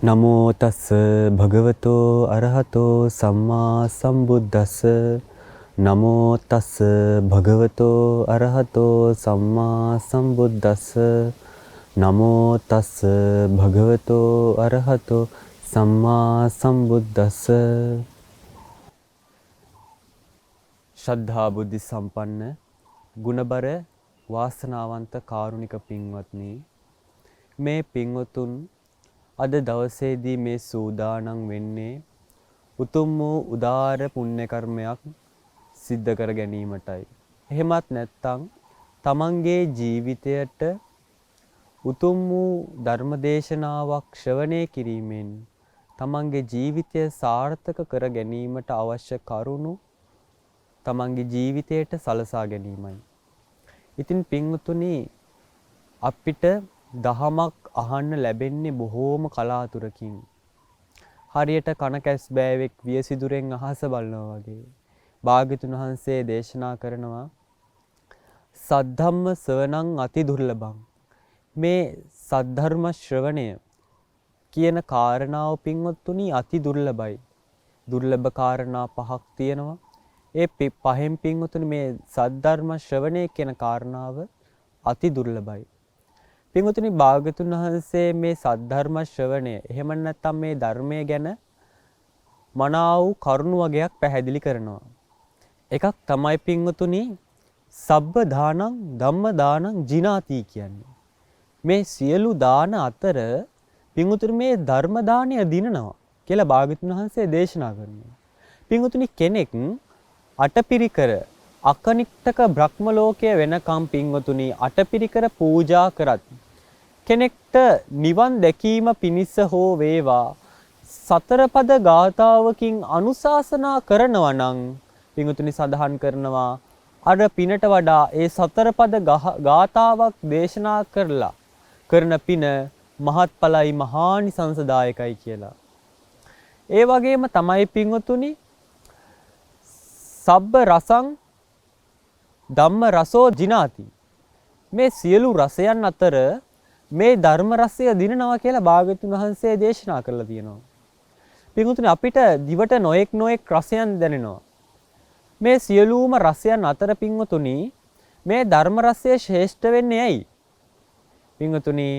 නමෝ තස් භගවතෝ අරහතෝ සම්මා සම්බුද්දස්ස. නමෝ තස් භගවතෝ අරහතෝ සම්මා සම්බුද්දස්ස. නමෝ තස් භගවතෝ අරහතෝ සම්මා සම්බුද්දස්ස. ශ්‍රද්ධා බුද්ධ සම්පන්න ගුණබර වාසනාවන්ත කාරුණික පින්වත්නි, මේ පින්වතුන් අද දවසේදී මේ සූදානම් වෙන්නේ උතුම් වූ උදාර පුණ්‍ය කර්මයක් සිද්ධ කර ගැනීමටයි. එහෙමත් නැත්නම් තමන්ගේ ජීවිතයට උතුම් වූ ධර්ම දේශනාවක් ශ්‍රවණය කිරීමෙන් තමන්ගේ ජීවිතය සාර්ථක කර ගැනීමට අවශ්‍ය කරුණු තමන්ගේ ජීවිතයට සලසා ගැනීමයි. ඉතින් පින්වතුනි, අපිට දහමක් අහන්න ලැබෙන්නේ බොහෝම කලාතුරකින්. හරියට කන කැස් බෑවෙක් වියසිදුරෙන් අහස බලනවා වගේ. භාග්‍යතුන් වහන්සේ දේශනා කරනවා සද්ධම්ම ශ්‍රවණං අති දුර්ලභං. මේ සද්ධර්ම ශ්‍රවණය කියන කාරණාව පින්වත්තුනි අති දුර්ලභයි. දුර්ලභ කාරණා පහක් තියෙනවා. ඒ පහෙන් පින්වත්තුනි මේ සද්ධර්ම ශ්‍රවණය කියන කාරණාව අති දුර්ලභයි. පින්වතුනි, භාග්‍යතුන් වහන්සේ මේ සද්ධර්ම ශ්‍රවණය එහෙම නැත්නම් මේ ධර්මය ගැන මනා වූ කරුණු වගයක් පැහැදිලි කරනවා. එකක් තමයි පින්වතුනි සබ්බ දානං ධම්ම දානං ජිනාති කියන්නේ. මේ සියලු දාන අතර පින්වතුනි මේ ධර්ම දානය දිනනවා කියලා භාග්‍යතුන් වහන්සේ දේශනා කරනවා. පින්වතුනි, කෙනෙක් අටපිරිකර අකනිට්ටක බ්‍රහ්ම ලෝකයේ වෙනකම් පින්වතුනි අටපිරිකර පූජා කරත් කෙනෙක්ට නිවන් දැකීම පිණිස හෝ වේවා සතරපද ගාථාවකින් අනුශාසනා කරනවා නම් පින්වතුනි සඳහන් කරනවා අර පිනට වඩා ඒ සතරපද ගාථාවක් දේශනා කරලා කරන පින මහත්ඵලයි මහානිසංසදායකයි කියලා. ඒ වගේම තමයි පින්වතුනි සබ්බ රසං ධම්ම රසෝ ජිනාති. මේ සියලු රසයන් අතර මේ ධර්ම රසය දිනනවා කියලා භාග්‍යවතුන් වහන්සේ දේශනා කරලා තියෙනවා. පින්වතුනි, අපිට දිවට නොඑක් රසයන් දැනෙනවා. මේ සියලුම රසයන් අතර පින්වතුනි මේ ධර්ම රසය ශ්‍රේෂ්ඨ වෙන්නේ ඇයි? පින්වතුනි,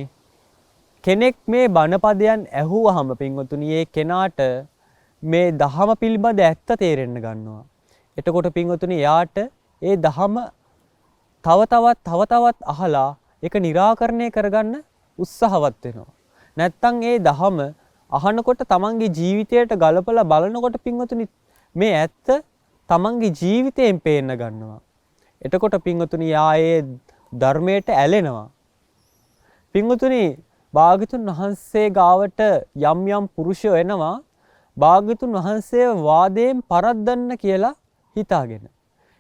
කෙනෙක් මේ බණපදයන් ඇහුවහම පින්වතුනි ඒ කෙනාට මේ දහම පිළිබඳ ඇත්ත තේරෙන්න ගන්නවා. එතකොට පින්වතුනි එයාට ඒ දහම තව තවත් අහලා ඒක निराකරණය කරගන්න උත්සාහවත් වෙනවා. නැත්තම් ඒ දහම අහනකොට තමන්ගේ ජීවිතයට ගලපලා බලනකොට පින්වතුනි මේ ඇත්ත තමන්ගේ ජීවිතයෙන් පේන්න ගන්නවා. එතකොට පින්වතුනි ආයේ ධර්මයට ඇලෙනවා. පින්වතුනි, භාග්‍යතුන් වහන්සේ ගාවට යම් පුරුෂයෝ එනවා භාග්‍යතුන් වහන්සේ වාදයෙන් පරද්දන්න කියලා හිතාගෙන.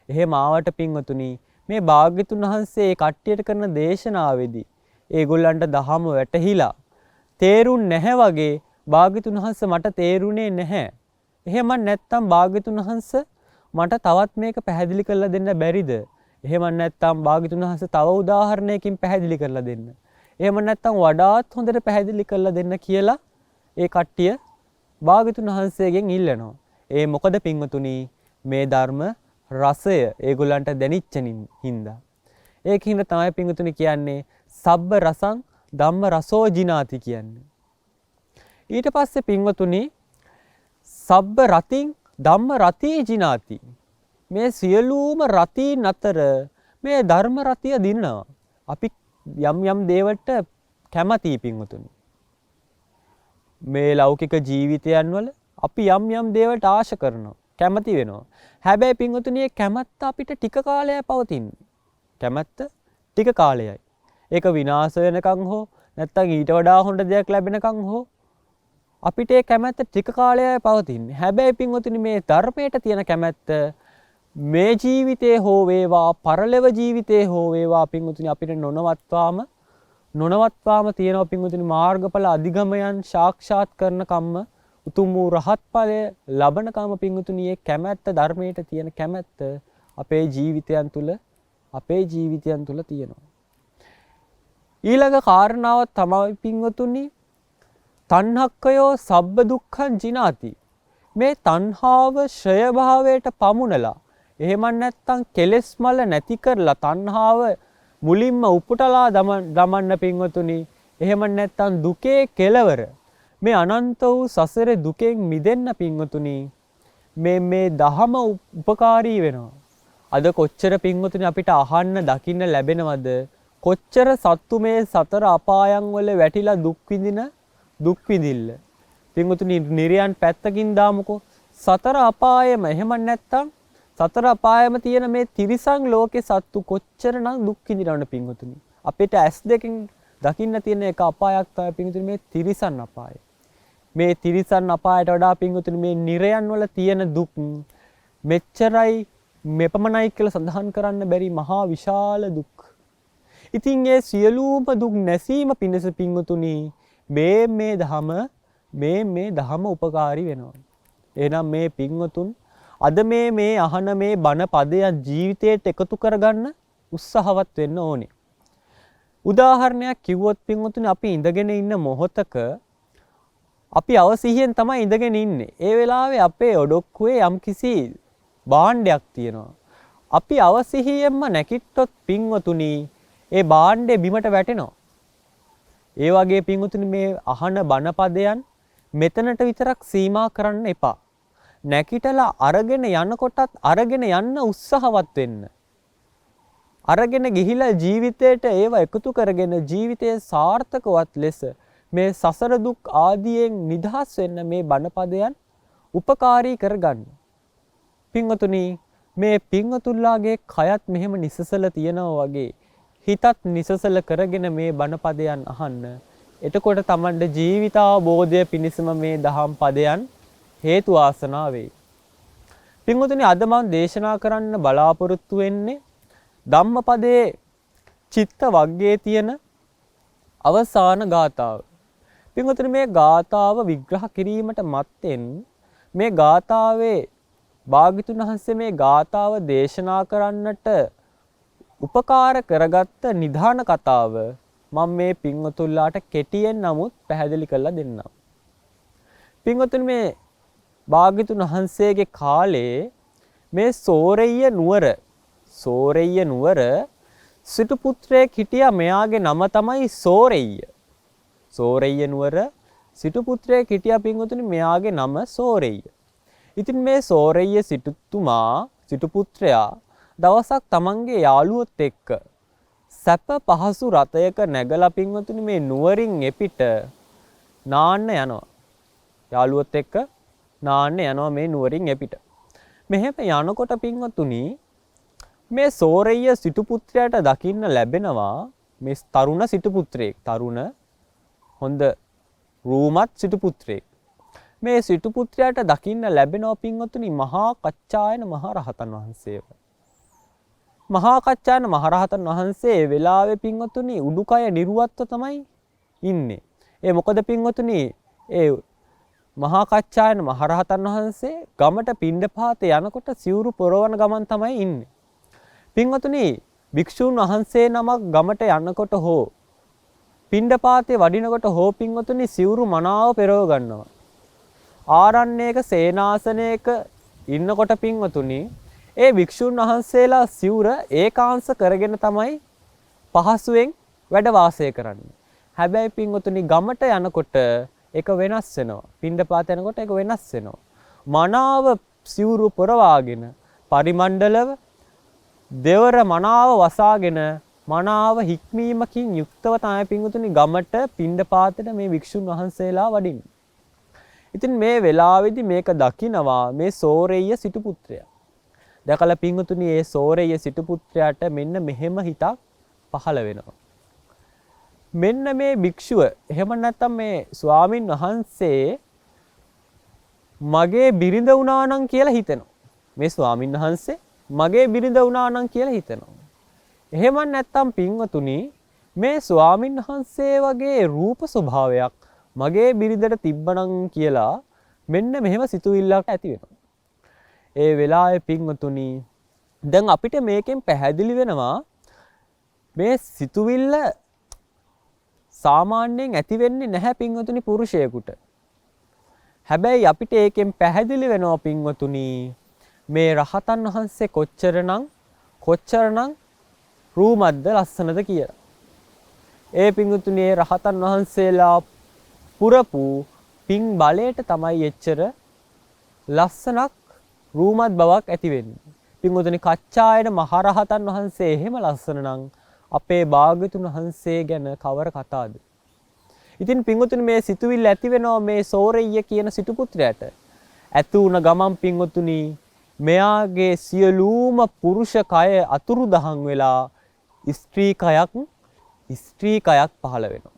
එහෙම ආවට පින්වතුනි මේ භාග්‍යතුන් වහන්සේ ඒ කට්ටියට කරන දේශනාවේදී ඒගොල්ලන්ට දහම වැටහිලා තේරුන්නේ නැහැ වගේ භාග්‍යතුන් වහන්සේ මට තේරුනේ නැහැ. එහෙම නැත්නම් භාග්‍යතුන් වහන්සේ මට තවත් මේක පැහැදිලි කරලා දෙන්න බැරිද? එහෙම නැත්නම් භාග්‍යතුන් වහන්සේ තව උදාහරණයකින් පැහැදිලි කරලා දෙන්න. එහෙම නැත්නම් වඩාත් හොඳට පැහැදිලි කරලා දෙන්න කියලා ඒ කට්ටිය භාග්‍යතුන් වහන්සේගෙන් ඉල්ලනවා. ඒ මොකද පින්වතුනි මේ ධර්ම රසය ඒගොල්ලන්ට දැනිච්ච හින්දා. ඒකින්ද තමයි පින්වතුනි කියන්නේ සබ්බ රසං ධම්ම රසෝ ජිනාති කියන්නේ. ඊට පස්සේ පින්වතුනි සබ්බ රතින් ධම්ම රතී ජිනාති. මේ සියලුම රතීන් අතර මේ ධර්ම රතිය දිනනවා. අපි යම් දේවල්ට කැමතියි පින්වතුනි. මේ ලෞකික ජීවිතයන් වල අපි යම් දේවල්ට ආශ කරනවා. කැමති වෙනවා. හැබැයි පින්වතුනි කැමැත්ත අපිට ටික කාලයක් පවතින්නේ. කැමැත්ත ටික කාලයයි. ඒක විනාශ වෙනකන් හෝ නැත්නම් ඊට වඩා හොඳ දෙයක් ලැබෙනකන් හෝ අපිට ඒ කැමැත්ත ටික කාලයක් පවතින්නේ. හැබැයි පින්වතුනි මේ ධර්මයට තියෙන කැමැත්ත මේ ජීවිතේ හෝ වේවා පරලොව ජීවිතේ හෝ වේවා පින්වතුනි අපිට නොනවත්වාම තියෙනවා පින්වතුනි මාර්ගඵල අධිගමයන් සාක්ෂාත් කරන කම්ම උතුම් වූ රහත් ඵලය ලබන කම පින්වතුනි මේ කැමැත්ත ධර්මයට තියෙන කැමැත්ත අපේ ජීවිතයන් තුල තියෙනවා. ඊළඟ කාරණාව තමයි පින්වතුනි තණ්හක්කයෝ සබ්බ දුක්ඛං ජිනාති. මේ තණ්හාව ශ්‍රය භාවයට පමුණලා එහෙම නැත්නම් කෙලෙස් මල නැති කරලා තණ්හාව මුලින්ම උපුටලා දමන්න පින්වතුනි. එහෙම නැත්නම් දුකේ කෙලවර මේ අනන්ත වූ සසරේ දුකෙන් මිදෙන්න පින්වතුනි. මේ දහම උපකාරී වෙනවා. අද කොච්චර පින්වතුනි අපිට අහන්න දකින්න ලැබෙනවද? කොච්චර සත්තු මේ සතර අපායන් වල වැටිලා දුක් විඳිල්ල. පින්වතුනි නිර්යන් පැත්තකින් දාමුකෝ. සතර අපායම එහෙම නැත්නම් සතර අපායම තියෙන මේ තිරිසන් ලෝකේ සත්තු කොච්චරනම් දුක් විඳිනවද පින්වතුනි? අපිට ඇස් දෙකෙන් දකින්න තියෙන එක අපායක් තමයි පින්වතුනි මේ තිරිසන් අපාය. මේ තිරිසන් අපායට වඩා පින්වතුනි මේ නිර්යන් වල තියෙන දුක් මෙච්චරයි මෙපමණයි කියලා සඳහන් කරන්න බැරි මහා විශාල දුක්. ඉතින් ඒ සියලුම දුක් නැසීම පිණිස පින්වතුනි මේ දහම උපකාරී වෙනවා. එහෙනම් මේ පින්වතුන් අද මේ අහන මේ බණ පදයක් ජීවිතයට එකතු කරගන්න උත්සාහවත් වෙන්න ඕනේ. උදාහරණයක් කිව්වොත් පින්වතුනි අපි ඉඳගෙන ඉන්න මොහොතක අපි අවසිහියෙන් තමයි ඉඳගෙන ඉන්නේ. ඒ වෙලාවේ අපේ ඔඩොක්කුවේ යම්කිසි භාණ්ඩයක් තියෙනවා. අපි අවසිහියෙන්ම නැකිට්ටොත් පින්වතුනි ඒ භාණ්ඩේ බිමට වැටෙනවා. ඒ වගේ පින්වතුනි මේ අහන බණ පදයන් මෙතනට විතරක් සීමා කරන්න එපා. නැකිටලා අරගෙන යනකොටත් අරගෙන යන්න උත්සාහවත් වෙන්න. අරගෙන ගිහිලා ජීවිතයට ඒව එකතු කරගෙන ජීවිතයේ සාර්ථකවත් ලෙස මේ සසර දුක් ආදියෙන් නිදහස් වෙන්න මේ බණ පදයන් උපකාරී කරගන්න. පින්වතුනි මේ පින්වතුන්ලාගේ කයත් මෙහෙම නිසසල තියනවා වගේ හිතත් නිසසල කරගෙන මේ බණ පදයන් අහන්න. එතකොට Tamande ජීවිතාවබෝධය පිණිසම මේ දහම් පදයන් හේතු ආසනා වේ. පින්වතුනි අද මම දේශනා කරන්න බලාපොරොත්තු වෙන්නේ ධම්මපදයේ චිත්ත වග්ගයේ තියෙන අවසාන ගාථාව. පින්වතුනි මේ ගාථාව විග්‍රහ කිරීමට මත්තෙන් මේ ගාථාවේ භාග්‍යතුන් වහන්සේ මේ ගාථාව දේශනා කරන්නට උපකාර කරගත්ත නිධාන කතාව මම මේ පින්වතුන්ලාට කෙටියෙන් නමුත් පැහැදිලි කරලා දෙන්නම්. පින්වතුනි මේ භාග්‍යතුන් වහන්සේගේ කාලේ මේ සෝරෙය්‍ය නුවර සිටු පුත්‍රයෙක් හිටියා. මෙයාගේ නම තමයි සෝරෙය්‍ය. සෝරෙය්‍ය නුවර සිටු පුත්‍රයෙක් හිටියා පින්වතුනි. මෙයාගේ නම සෝරෙය්‍ය. ඉතින් මේ සෝරෙය්‍ය සිටු පුත්‍රයා දවසක් තමන්ගේ යාළුවොත් එක්ක සැප පහසු රථයක නැගලා පින්වතුනි මේ නුවරින් එපිට නාන්න යනවා. යාළුවොත් එක්ක නාන්න යනවා මේ නුවරින් එපිට. මෙහෙම යනකොට පින්වතුනි මේ සෝරෙය්‍ය සිටු පුත්‍රයාට දකින්න ලැබෙනවා මේ තරුණ සිටු පුත්‍රයෙක්. තරුණ හොඳ රූමත් සිටු පුත්‍රයෙක්. මේ සිටු පුත්‍රයාට දකින්න ලැබෙනවා පින්වතුනි මහා කච්චායන මහරහතන් වහන්සේව. මහා කච්චායන මහරහතන් වහන්සේ ඒ වෙලාවේ පින්වතුනි උඩුකය නිර්වත්ව තමයි ඉන්නේ. ඒ මොකද පින්වතුනි ඒ මහා කච්චායන මහරහතන් වහන්සේ ගමට පිණ්ඩපාතේ යනකොට සිවුරු පොරවන ගමන් තමයි ඉන්නේ. පින්වතුනි භික්ෂුන් වහන්සේ නමක් ගමට යනකොට හෝ පිණ්ඩපාතේ වඩිනකොට හෝ පින්වතුනි සිවුරු මනාව පෙරව ගන්නවා. ආරණ්‍යයක සේනාසනයක ඉන්නකොට පින්වතුනි ඒ භික්ෂුන් වහන්සේලා සිවුර ඒකාංශ කරගෙන තමයි පහසුවෙන් වැඩ වාසය කරන්නේ. හැබැයි පින්වතුනි ගමට යනකොට ඒක වෙනස් වෙනවා. පිණ්ඩපාත යනකොට ඒක වෙනස් වෙනවා. මනාව සිවුරු පොරවාගෙන පරිමණ්ඩලව දෙවර මනාව වසාගෙන මනාව හික්මීමකින් යුක්තව තමයි පින්වතුනි ගමට පිණ්ඩපාතට මේ භික්ෂුන් වහන්සේලා වඩින්නේ. ඉතින් මේ වෙලාවේදී මේක දකිනවා මේ සෝරෙය්‍ය සිටු පුත්‍රයා. දැකලා පින්වතුනි මේ සෝරෙය්‍ය සිටු පුත්‍රයාට මෙන්න මෙහෙම හිතක් පහළ වෙනවා. මෙන්න මේ භික්ෂුව එහෙම නැත්නම් මේ ස්වාමින් වහන්සේ මගේ බිරිඳ වුණා නම් කියලා හිතෙනවා. මේ ස්වාමින් වහන්සේ මගේ බිරිඳ වුණා නම් කියලා හිතෙනවා. එහෙම නැත්නම් පින්වතුනි මේ ස්වාමින් වහන්සේ වගේ රූප ස්වභාවයක් මගේ බිරිඳට තිබ්බනම් කියලා මෙන්න මෙහෙම සිතුවිල්ලක් ඇති වෙනවා. ඒ වෙලාවේ පින්වතුනි දැන් අපිට මේකෙන් පැහැදිලි වෙනවා මේ සිතුවිල්ල සාමාන්‍යයෙන් ඇති වෙන්නේ නැහැ පින්වතුනි පුරුෂයෙකුට. හැබැයි අපිට ඒකෙන් පැහැදිලි වෙනවා පින්වතුනි මේ රහතන් වහන්සේ කොච්චරනම් රූමත්ද ලස්සනද කියලා. ඒ පින්වතුනි ඒ රහතන් වහන්සේලා පුරපු පින් බලයට තමයි එච්චර ලස්සනක් රූමත් බවක් ඇති වෙන්නේ. පින්වතුනි කච්චායන මහරහතන් වහන්සේ එහෙම ලස්සන නම් අපේ භාග්‍යතුන් වහන්සේ ගැන කවර කතාවද? ඉතින් පින්වතුනි මේ සිතුවිල්ල ඇති වෙනවා මේ සෝරෙය්‍ය කියන සිටු පුත්‍රයාට. ඇතු වුණ ගමන් පින්වතුනි මෙයාගේ සියලුම පුරුෂ කය අතුරුදහන් වෙලා ස්ත්‍රී කයක් පහළ වෙනවා.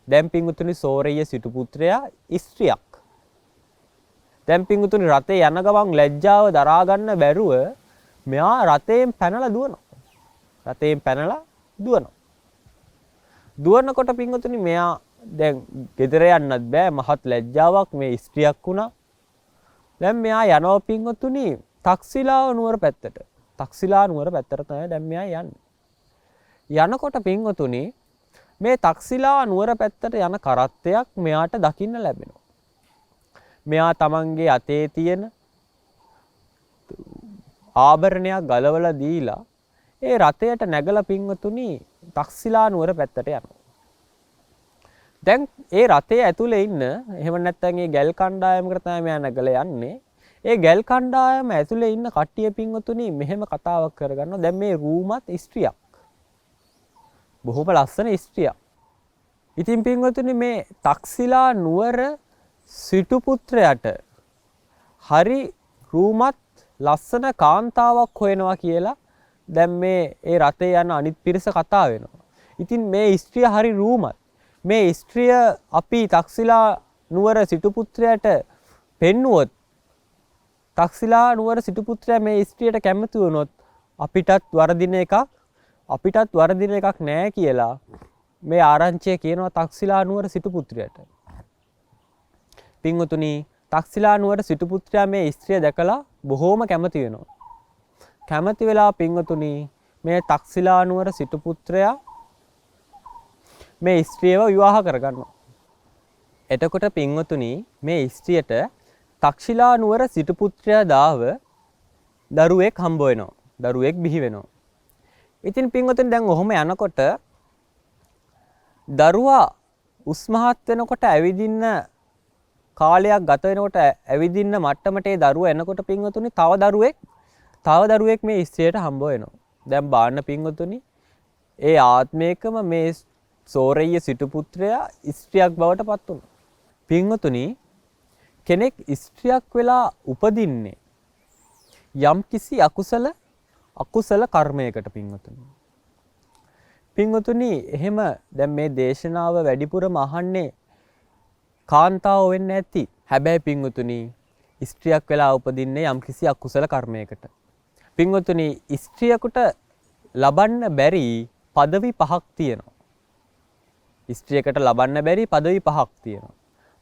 දැන් පින්වතුනි සෝරෙය්‍ය සිටු පුත්‍රයා ස්ත්‍රියක්. දැන් පින්වතුනි රතේ යන ගමන් ලැජ්ජාව දරා ගන්න බැරුව මෙයා රතේන් පැනලා දුවනවා. දුවනකොට පින්වතුනි මෙයා දැන් ගෙදර යන්නත් බෑ මහත් ලැජ්ජාවක් මේ ස්ත්‍රියක් වුණා. දැන් මෙයා යනවා පින්වතුනි තක්සිලා නුවර පැත්තට. තක්සිලා නුවර පැත්තට තමයි දැන් මෙයා යන්නේ. යනකොට පින්වතුනි මේ තක්සිලා නුවර පැත්තට යන කරත්තයක් මෙයාට දකින්න ලැබෙනවා. මෙයා තමන්ගේ අතේ තියෙන ආභරණයක් ගලවලා දීලා ඒ රතයට නැගලා පින්වතුනි තක්සිලා නුවර පැත්තට යනවා. දැන් ඒ රතේ ඇතුලේ ඉන්න එහෙම නැත්නම් ඒ ගල් කණ්ඩායමකට තමයි මෙයා නැගලා යන්නේ. ඒ ගල් කණ්ඩායම ඇතුලේ ඉන්න කට්ටිය පින්වතුනි මෙහෙම කතාවක් කරගන්නවා. දැන් මේ රූමත් ස්ත්‍රියක්. බොහොම ලස්සන ස්ත්‍රියක්. ඉතින් පින්වතුනි මේ තක්සිලා නුවර සිටු පුත්‍රයාට හරි රූමත් ලස්සන කාන්තාවක් හොයනවා කියලා දැන් මේ ඒ රතේ යන අනිත් පිරිස කතා වෙනවා. ඉතින් මේ ස්ත්‍රිය හරි රූමත්. මේ ස්ත්‍රිය අපි තක්සිලා නුවර සිටු පුත්‍රයාට පෙන්නුවොත් තක්සිලා නුවර සිටු පුත්‍රයා මේ ස්ත්‍රියට කැමති වුණොත් අපිටත් වරදින එකක් නෑ කියලා මේ ආරංචිය කියනවා තක්සිලා නුවර සිටු පුත්‍රයාට. පින්වතුනි තක්සිලා නුවර සිටු පුත්‍රයා මේ ස්ත්‍රිය දැකලා බොහෝම කැමති වෙනවා. කැමති වෙලා පින්වතුනි මේ තක්සිලා නුවර සිටු පුත්‍රයා මේ ස්ත්‍රියව විවාහ කරගන්නවා. එතකොට පින්වතුනි මේ ස්ත්‍රියට තක්ෂිලා නුවර සිටු පුත්‍රයා දාව දරුවෙක් හම්බ වෙනවා. දරුවෙක් බිහි වෙනවා. ඉතින් පින්වතුනි දැන් ඔහොම යනකොට දරුවා උස්මහත් වෙනකොට ඇවිදින්න කාලයක් ගත වෙනකොට ඇවිදින්න මට්ටමට ඒ දරුවා එනකොට පින්වතුනි තව දරුවෙක් මේ ස්ත්‍රියට හම්බ වෙනවා. දැන් බාන්න පින්වතුනි ඒ ආත්මයකම මේ සෝරෙය්‍ය සිටු පුත්‍රයා ස්ත්‍රියක් බවට පත් වුණා. පින්වතුනි කෙනෙක් ස්ත්‍රියක් වෙලා උපදින්නේ යම්කිසි අකුසල කර්මයකට පින්වතුනි. පින්වතුනි එහෙම දැන් මේ දේශනාව වැඩිපුරම අහන්නේ කාන්තාව වෙන්න ඇති. හැබැයි පින්වතුනි ස්ත්‍රියක් වෙලා උපදින්නේ යම්කිසි අකුසල කර්මයකට. පින්වතුනි ස්ත්‍රියකට ලබන්න බැරි পদවි පහක් තියෙනවා. ස්ත්‍රියකට ලබන්න බැරි পদවි පහක් තියෙනවා.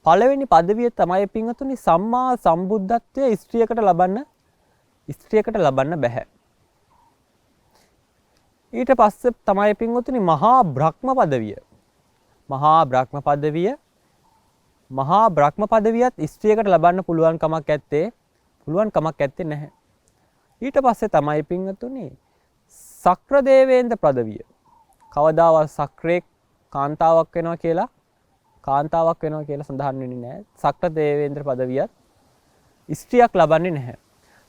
පළවෙනි পদවිය තමයි පින්වතුනි සම්මා සම්බුද්ධත්වයේ ස්ත්‍රියකට ලබන්න බෑ. ඊට පස්සේ තමයි පින්වතුනි මහා බ්‍රහ්ම পদවිය. මහා බ්‍රහ්ම পদවියත් ස්ත්‍රියකට ලබන්න පුළුවන් කමක් ඇත්තේ නැහැ. ඊට පස්සේ තමයි පින්වතුනි සක්‍ර දේවේන්ද්‍ර পদවිය. කවදාවත් සක්‍රේ කාන්තාවක් වෙනවා කියලා සඳහන් වෙන්නේ නැහැ. සක්‍ර දේවේන්ද්‍ර পদවියත් ස්ත්‍රියක් ලබන්නේ නැහැ.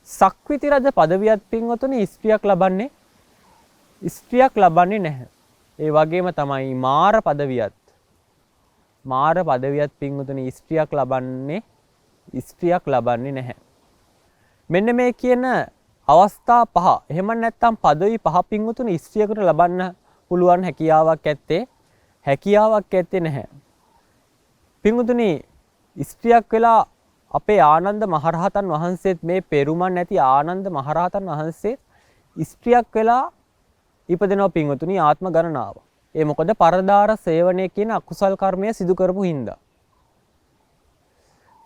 සක්විති රජ পদවියත් පින්වතුනි ස්ත්‍රියක් ලබන්නේ නැහැ. ඒ වගේම තමයි මාර পদවියත් පින්වතුනි ස්ත්‍රියක් ලබන්නේ නැහැ. මෙන්න මේ කියන අවස්ථා පහ එහෙම නැත්නම් পদවි පහ පින්වතුනි ස්ත්‍රියකට ලබන්න පුළුවන් හැකියාවක් ඇත්තේ නැහැ. පින්වතුනි ස්ත්‍රියක් වෙලා අපේ ආනන්ද මහරහතන් වහන්සේත් මේ පෙරුමන් නැති ආනන්ද මහරහතන් වහන්සේ ස්ත්‍රියක් වෙලා ඉපදෙනවා පින්වතුනි ආත්ම ගණනාව. ඒ මොකද පරදාර සේවනය කියන අකුසල් කර්මය සිදු කරපු හින්දා.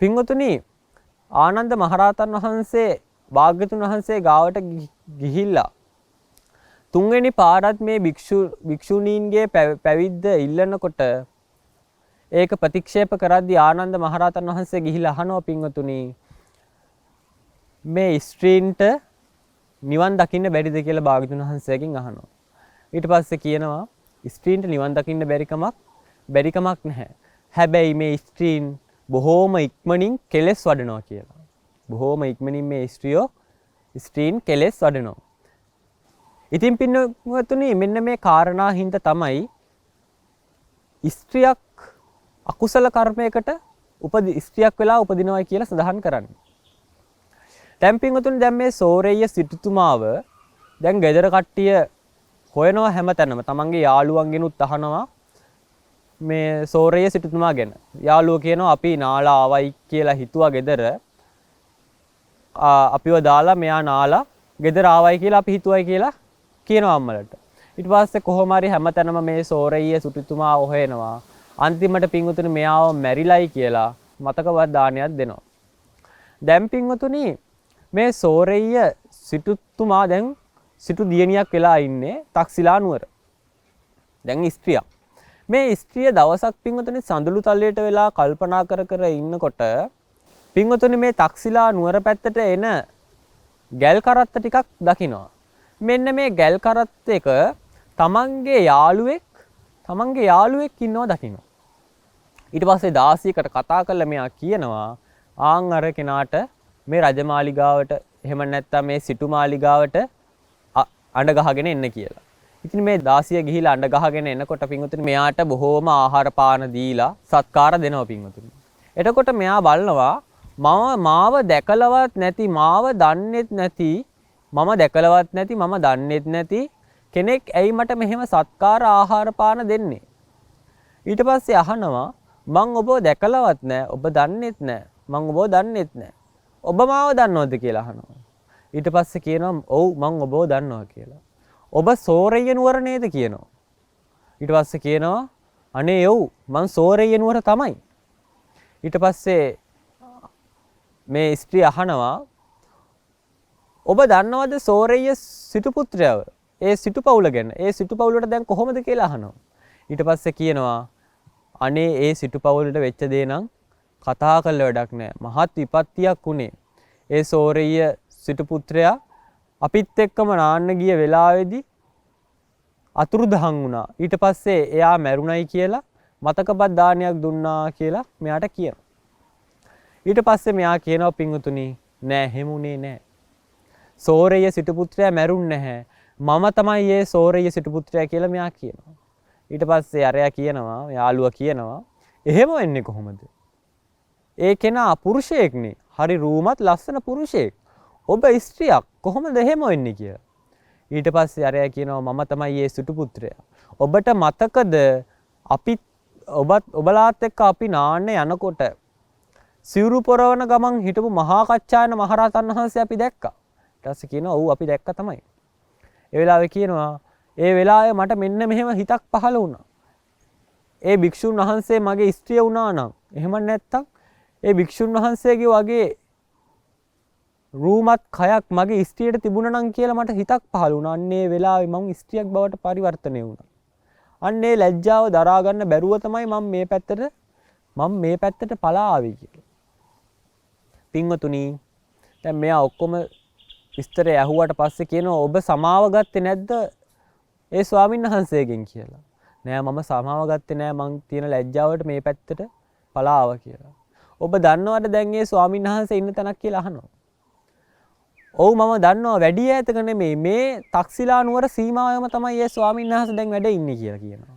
පින්වතුනි ආනන්ද මහරහතන් වහන්සේ භාග්‍යතුන් වහන්සේ ගාවට ගිහිල්ලා තුන්වෙනි පාරත් මේ භික්ෂුණීන්ගේ පැවිද්ද ඉල්ලනකොට ඒක ප්‍රතික්ෂේප කරද්දී ආනන්ද මහරහතන් වහන්සේ ගිහිලා අහනවා පින්වතුනි මේ ස්ත්‍රීන්ට නිවන් දකින්න බැරිද කියලා භාග්‍යතුන් වහන්සේගෙන් අහනවා. ඊට පස්සේ කියනවා ස්ත්‍රීන්ට නිවන් දකින්න බැරිකමක් නැහැ. හැබැයි මේ ස්ත්‍රීන් බොහෝම ඉක්මනින් කෙලෙස් වඩනවා කියලා. බොහෝම ඉක්මනින් මේ ස්ත්‍රීන් කෙලෙස් වඩනවා. ඉතින් පින්වතුනි මෙන්න මේ කාරණා හින්දා තමයි ස්ත්‍රියක් අකුසල කර්මයකට ස්ත්‍රියක් වෙලා උපදිනවා කියලා සඳහන් කරන්නේ. දැන් පින්වතුනි දැන් මේ සෝරෙය්‍ය සිටුතුමාව දැන් ගෙදර කට්ටිය හොයනවා හැමතැනම. තමන්ගේ යාළුවන්ගෙනුත් අහනවා මේ සෝරෙය්‍ය සිටුතුමා ගැන. යාළුවෝ කියනවා අපි නාලා ආවයි කියලා හිතුවා ගෙදර. අපිව දාලා මෙයා නාලා ගෙදර ආවයි කියලා අපි හිතුවයි කියලා කියනවා අම්මලට. ඊට පස්සේ කොහොම හරි හැමතැනම මේ සෝරෙය්‍ය සිටුතුමා හොයනවා. අන්තිමට පින්වතුනි මෙයාව මැරිලයි කියලා මතකවත් දානයක් දෙනවා. දැන් පින්වතුනි මේ සෝරෙය්‍ය සිටුතුමා දැන් සිටු දියණියක් වෙලා ඉන්නේ තක්සිලා නුවර. දැන් ස්ත්‍රියක්. මේ ස්ත්‍රිය දවසක් පින්වතුනි සඳලු තලයට වෙලා කල්පනා කර ඉන්නකොට පින්වතුනි මේ තක්සිලා නුවර පැත්තට එන ගැල් කරත්ත ටිකක් දකිනවා. මෙන්න මේ ගැල් කරත්ත එක තමන්ගේ යාළුවෙක් ඉන්නව දකිනවා. ඊට පස්සේ දාසියකට කතා කරලා මෙයා කියනවා ආන් අර කෙනාට මේ රජමාලිගාවට එහෙම නැත්නම් මේ සිටුමාලිගාවට අඬ ගහගෙන එන්න කියලා. ඉතින් මේ දාසිය ගිහිලා අඬ ගහගෙන එනකොට පින්වතුනි මෙයාට බොහෝම ආහාර පාන දීලා සත්කාර දෙනවා පින්වතුනි. එතකොට මෙයා බලනවා මාව දැකලවත් නැති මම දන්නේත් නැති කෙනෙක් ඇයි මට මෙහෙම සත්කාර ආහාර පාන දෙන්නේ? ඊට පස්සේ අහනවා මං ඔබව දැකලවත් නැහැ, ඔබ දන්නේත් නැහැ, මං ඔබව දන්නේත් නැහැ. ඔබ මාව දන්නවද කියලා අහනවා. ඊට පස්සේ කියනවා ඔව් මං ඔබව දන්නවා කියලා. ඔබ සෝරෙය්‍ය නුවර නේද කියනවා. ඊට පස්සේ කියනවා අනේ ඔව් මං සෝරෙය්‍ය නුවර තමයි. ඊට පස්සේ මේ ස්ත්‍රිය අහනවා ඔබ දන්නවද සෝරෙය්‍ය සිටු පුත්‍රයව? ඒ සිටු පවුල ගැන. ඒ සිටු පවුලට දැන් කොහොමද කියලා අහනවා. ඊට පස්සේ කියනවා අනේ ඒ සිටු පවුලට වෙච්ච දේ නම් කතා කරලා වැඩක් නැහැ. මහත් විපත්තියක් උනේ. ඒ සෝරෙය්‍ය සිටු පුත්‍රයා අපිත් එක්කම නාන්න ගිය වෙලාවේදී අතුරුදහන් වුණා. ඊට පස්සේ එයා මැරුණයි කියලා මතකපත් දානයක් දුන්නා කියලා මෙයාට කියනවා. ඊට පස්සේ මෙයා කියනවා පින්වතුනි නෑ හැමුනේ නෑ. සෝරෙය්‍ය සිටු පුත්‍රයා මැරුන්නේ නැහැ. මම තමයි මේ සෝරෙය්‍ය සිටු පුත්‍රයා කියලා මෙයා කියනවා. ඊට පස්සේ අරයා කියනවා යාළුවා කියනවා එහෙම වෙන්නේ කොහොමද? ඒ කෙනා පුරුෂයෙක්නේ. හරි රූමත් ලස්සන පුරුෂයෙක්. ඔබ ස්ත්‍රියක්. කොහොමද එහෙම වෙන්නේ කියලා. ඊට පස්සේ අරයා කියනවා මම තමයි මේ සිටු පුත්‍රයා. ඔබට මතකද ඔබලාත් එක්ක අපි නාන්න යනකොට සිවුරු පොරවන ගමන් හිටපු මහා කච්චායන මහරහතන් වහන්සේ අපි දැක්කා. ඊට පස්සේ කියනවා ඔව් අපි දැක්කා තමයි. ඒ වෙලාවේ කියනවා ඒ වෙලාවේ මට මෙන්න මෙහෙම හිතක් පහළ වුණා. ඒ භික්ෂුන් වහන්සේ මගේ ස්ත්‍රිය වුණා නම් එහෙම නැත්තම් ඒ භික්ෂුන් වහන්සේගේ වගේ රූමත් කයක් මගේ ස්ත්‍රියට තිබුණා නම් කියලා මට හිතක් පහළ වුණා. අන්නේ වෙලාවේ මම ස්ත්‍රියක් බවට පරිවර්තනය වුණා. අන්නේ ලැජ්ජාව දරා ගන්න බැරුව තමයි මම මේ පැත්තට පලා ආවේ කියලා. පින්වතුනි දැන් මෙයා ඔක්කොම විස්තරය ඇහුවට පස්සේ කියනවා ඔබ සමාව ගත්තේ නැද්ද ඒ ස්වාමීන් වහන්සේගෙන් කියලා. නෑ මම සමාව ගත්තේ නෑ මං තියෙන ලැජ්ජාවට මේ පැත්තට පලා ආවා කියලා. ඔබ දන්නවද දැන් ඒ ස්වාමීන් වහන්සේ ඉන්න තැනක් කියලා අහනවා. ඔව් මම දන්නවා වැඩි ඈතක නෙමෙයි මේ තක්සිලා නුවර සීමාවෙම තමයි ඒ ස්වාමීන් වහන්සේ දැන් වැඩ ඉන්නේ කියලා කියනවා.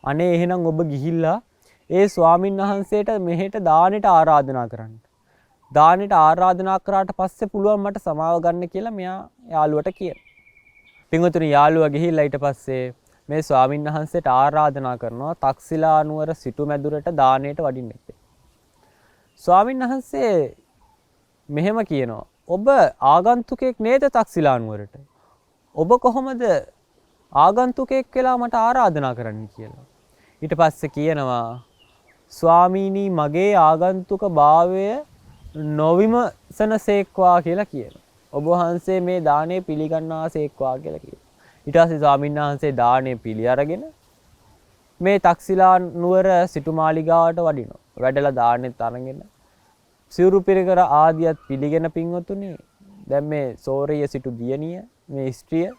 අනේ එහෙනම් ඔබ ගිහිල්ලා ඒ ස්වාමීන් වහන්සේට මෙහෙට දානෙට ආරාධනා කරන්න. දානෙට ආරාධනා කරාට පස්සේ පුළුවන් මට සමාව ගන්න කියලා මෙයා යාළුවට කියනවා. පින්වතුනි යාළුවා ගිහිල්ලා ඊට පස්සේ මේ ස්වාමීන් වහන්සේට ආරාධනා කරනවා තක්සිලා නුවර සිටු මැදුරට දානෙට වඩින්න කියලා. ස්වාමීන් වහන්සේ මෙහෙම කියනවා ඔබ ආගන්තුකෙක් නේද තක්සිලා නුවරට? ඔබ කොහොමද ආගන්තුකෙක් කියලා මට ආරාධනා කරන්න කියලා. ඊට පස්සේ කියනවා ස්වාමීනි මගේ ආගන්තුක භාවය නොවිමසනසේක්වා කියලා කියනවා. ඔබ වහන්සේ මේ දාණය පිළිගන්නාසේක්වා කියලා කියනවා. ඊට පස්සේ ස්වාමීන් වහන්සේ දාණය පිළි අරගෙන මේ තක්සිලා නුවර සිටුමාලිගාවට වඩිනවා. වැඩලා දාන්නෙත් අරගෙන සිවුරු පිරිකර ආදියත් පිළිගෙන පින්වතුනි දැන් මේ සෝරිය සිටු දියණිය මේ ස්ත්‍රිය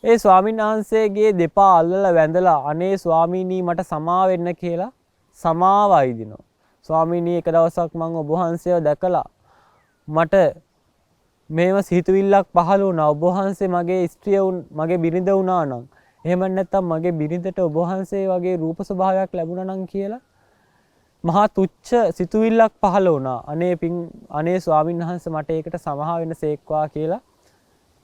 ඒ ස්වාමීන් වහන්සේගේ දෙපා අල්ලලා වැඳලා අනේ ස්වාමීනි මට සමා වෙන්න කියලා සමාව අයිදිනවා. ස්වාමීනි එක දවසක් මම ඔබ වහන්සේව දැකලා මට මේව සිතුවිල්ලක් පහළ වුණා. ඔබ වහන්සේ මගේ ස්ත්‍රිය මගේ බිරිඳ වුණා නම් එහෙම නැත්නම් මගේ බිරිඳට ඔබ වහන්සේ වගේ රූප ස්වභාවයක් ලැබුණා නම් කියලා මහා තුච්ච සිතුවිල්ලක් පහළ වුණා. අනේ ස්වාමීන් වහන්සේ මට ඒකට සමාව වෙන්න සේක්වා කියලා